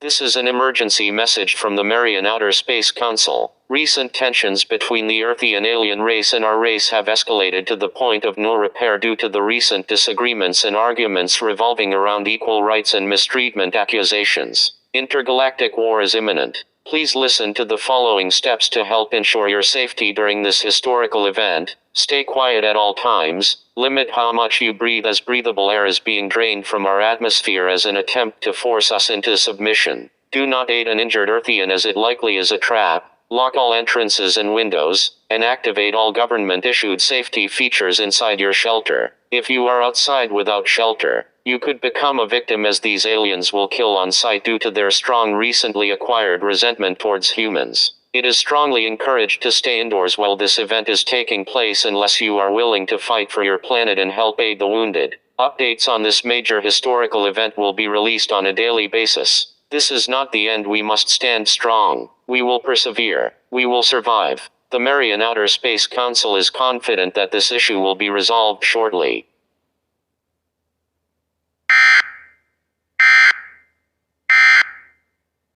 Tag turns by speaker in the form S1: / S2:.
S1: This is an emergency message from the Marian Outer Space Council. Recent tensions between the Earthian alien race and our race have escalated to the point of no repair due to the recent disagreements and arguments revolving around equal rights and mistreatment accusations. Intergalactic war is imminent. Please listen to the following steps to help ensure your safety during this historical event. Stay quiet at all times. Limit how much you breathe, as breathable air is being drained from our atmosphere as an attempt to force us into submission. Do not aid an injured Earthian, as it likely is a trap. Lock all entrances and windows, and activate all government-issued safety features inside your shelter. If you are outside without shelter, you could become a victim, as these aliens will kill on sight due to their strong recently acquired resentment towards humans. It is strongly encouraged to stay indoors while this event is taking place unless you are willing to fight for your planet and help aid the wounded. Updates on this major historical event will be released on a daily basis. This is not the end. We must stand strong. We will persevere. We will survive. The Marian Outer Space Council is confident that this issue will be resolved shortly.